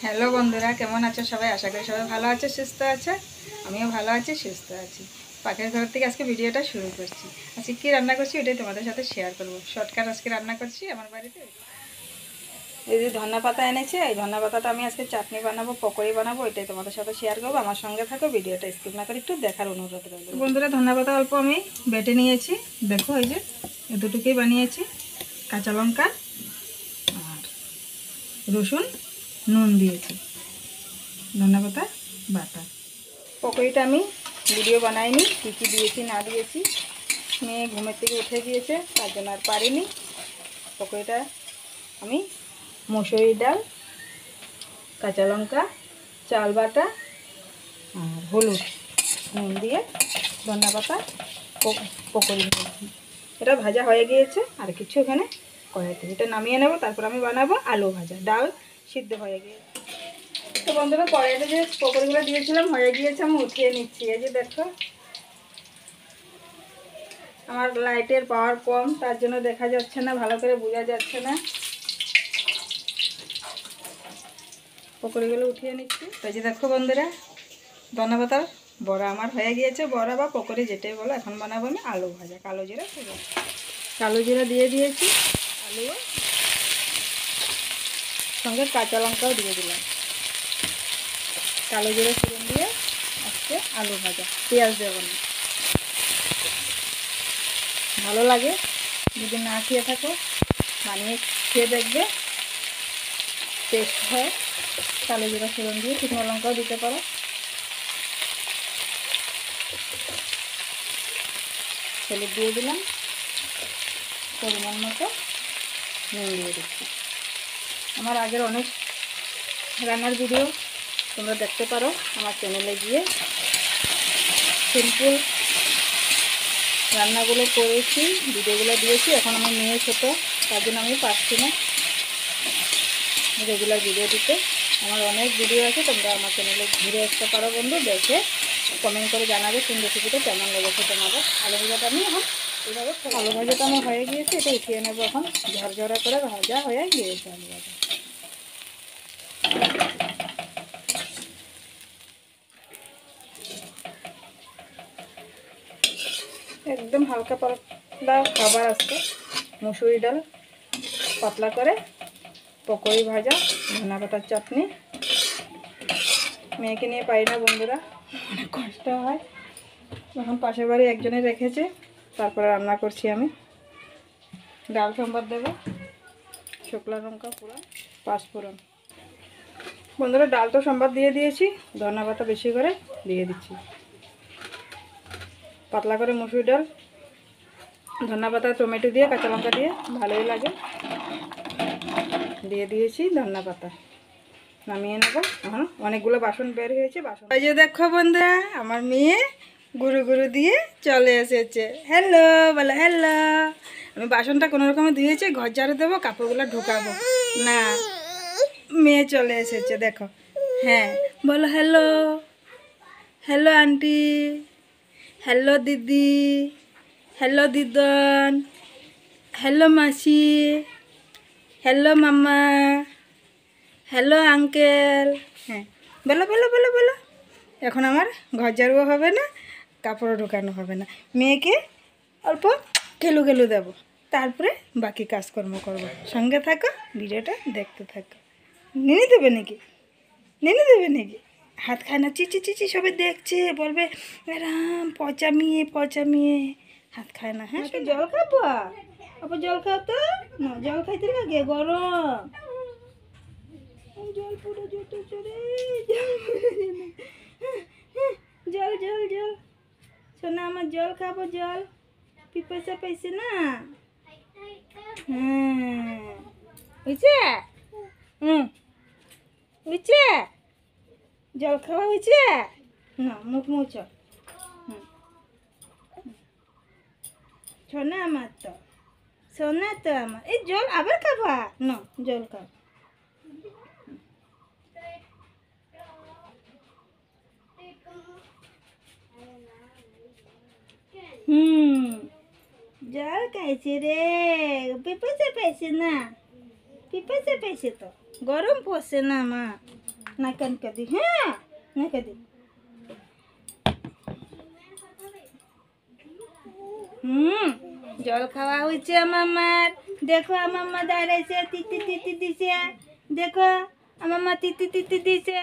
Hello বন্ধুরা, কেমন আছো সবাই? আশা করি সবাই ভালো আছে, সুস্থ আছে। আমিও ভালো আছি, সুস্থ আছি। পাখির ঘর থেকে আজকে ভিডিওটা শুরু করছি। আজকে কী রান্না করছি ওটাই তোমাদের সাথে শেয়ার করব। শর্টকাট আজকে রান্না করছি আমার বাড়িতে। এই যে ধনা পাতা এনেছে, এই ধনা পাতাটা আমি আজকে চাটনি বানাবো, পকোড়ি বানাবো, এটাই তোমাদের সাথে শেয়ার করবো। আমার সঙ্গে থাকো, ভিডিওটা স্কিপ না করে একটু দেখার অনুরোধ রইল। বন্ধুরা, ধনা পাতা অল্প আমি বেটে নিয়েছি, দেখো এই যে এতটুকুই বানিয়েছি। কাঁচা লঙ্কা আর রসুন, নুন দিয়েছি, ধনেপাতা বাটা। পকোড়িটা আমি ভিডিও বানাইনি, কী কী দিয়েছি না দিয়েছি। মেয়ে ঘুমের থেকে উঠে গিয়েছে, তার জন্য আর পারিনি। পকোড়িটা আমি মসুরি ডাল, কাঁচা লঙ্কা, চাল বাটা আর হলুদ, নুন দিয়ে ধনেপাতা পকোড়ি দিয়েছি। এটা ভাজা হয়ে গিয়েছে, আর কিছু এখানে কড়াইতে। এটা নামিয়ে নেব, তারপর আমি বানাবো আলু ভাজা। ডাল সিদ্ধ হয়ে গিয়েছে। তো বন্ধুরা, কড়াইতে যে পকোড়িগুলো দিয়েছিলাম হয়ে গিয়েছে, আমি উঠিয়ে নিচ্ছি। এই যে দেখো, আমার লাইটের পাওয়ার কম, তার জন্য দেখা যাচ্ছে না, ভালো করে বোঝা যাচ্ছে না। পকোড়িগুলো উঠিয়ে নিচ্ছি। এই যে দেখো বন্ধুরা, ধনেপাতার বড়া আমার হয়ে গিয়েছে। বড়া বা পকোড়ি যেটাই বলো। এখন বানাবো আমি আলু ভাজা। কালো জিরা ফোড়ন, কালো জিরা দিয়ে দিয়েছি, আলু সঙ্গে কাঁচা লঙ্কাও দিয়ে দিলাম। কালো জিরা ফোড়ন দিয়ে আজকে আলু ভাজা, পেঁয়াজ দেবো না। ভালো লাগে, যদি না খেয়ে থাকো বানিয়ে খেয়ে দেখবে, টেস্ট হয়। কালো জিরা ফোড়ন দিয়ে শুকনো লঙ্কাও দিতে পারো। হলুদ দিয়ে দিলাম, পরিমাণ মতো নুন দিয়ে দিচ্ছি। আমার আগের অনেক রান্নার ভিডিও তোমরা দেখতে পারো আমার চ্যানেলে গিয়ে। সিম্পল রান্নাগুলো করেছি, ভিডিওগুলো দিয়েছি। এখন আমার মেয়ে ছোটো, তার জন্য আমি পারছি না রেগুলার ভিডিও দিতে। আমার অনেক ভিডিও আছে, তোমরা আমার চ্যানেলে ঘুরে আসতে পারো বন্ধু। দেখে কমেন্ট করে জানাবে কোন রেসিপিটা কেমন লেগেছে তোমাদের। আলু ভাজাটা আমি এখন এইভাবে, আলু ভাজাটা আমার হয়ে গিয়েছে, এটা উঠিয়ে নেবো। এখন ঝরঝরা করে ভাজা হয়ে গিয়েছে আলু ভাজা। একদম হালকা পাতলা খাবার আসছে, মুসুরি ডাল পাতলা করে, পকোড়ি ভাজা, ধনেপাতার চাটনি। মেয়েকে নিয়ে পাই না বন্ধুরা, অনেক কষ্ট হয়। এখন পাশের বাড়ি একজনে রেখেছে, তারপরে রান্না করছি আমি। ডাল সম্বাদ দেবো, শুকনো লঙ্কা ফোড়ন, পাঁচফোড়ন। বন্ধুরা, ডাল তো সম্বাদ দিয়ে দিয়েছি, ধনেপাতা বেশি করে দিয়ে দিচ্ছি। পাতলা করে মুসুরি ডাল, ধনেপাতা, টমেটো দিয়ে, কাঁচা লঙ্কা দিয়ে ভালোই লাগে। দিয়ে দিয়েছি ধনেপাতা, নামিয়ে নেবো। এখন অনেকগুলো বাসন বের হয়েছে, বাসন। এই যে দেখো বন্ধুরা, আমার মেয়ে গুরু গুরু দিয়ে চলে এসেছে। হ্যালো বলো, হ্যালো। আমি বাসনটা কোনো রকমে ধুয়েছি, ঘর ঝাড়ু দেবো, কাপড়গুলো ঢুকাবো না। মেয়ে চলে এসেছে দেখো। হ্যাঁ বলো, হ্যালো। হ্যালো আন্টি, হ্যালো দিদি, হ্যালো দিদন, হ্যালো মাসি, হ্যালো মামা, হ্যালো আঙ্কেল। হ্যাঁ বলো বলো বলো বলো। এখন আমার ঘর ঝাড়ুও হবে না, কাপড়ও ঢোকানো হবে না। মেয়েকে অল্প খেলু খেলু দেবো, তারপরে বাকি কাজকর্ম করবো। সঙ্গে থাকো, ভিডিওটা দেখতে থাকো। নেনে দেবে নাকি? নেনে দেবে নাকি? হাত খায় না, চিচি চিচি সবাই দেখছে, বলবে রাম পচা মেয়ে, পচা মেয়ে। হাত খায় না। হ্যাঁ জল খাবো, আবার জল খাও তো না, জল খাইতে লাগে, গরম জল পুরো জুতো চড়ে, জল জল জল। শোনা আমার, জল খাবো, জল পিপাসা পাইছে না। হ্যাঁ হয়েছে, হয়েছে, জল খাওয়া হয়েছে না, মুখ মুছ। সোনা আমার তো, সোনা তো আমার। এই জল আবার খাবা না, জল খাও। জল খাইছে রে, পিপাসা পাইছে না, পিপাসা পাইছে তো, গরম পড়ছে না মা। না কানকে দি, হ্যাঁ নাকে দি। জল খাওয়া হয়েছে আমার। দেখো আমার মা দাঁড়াইছে, তিতি তিতি দিছে। দেখো আমার মা তিতি তিতি দিছে।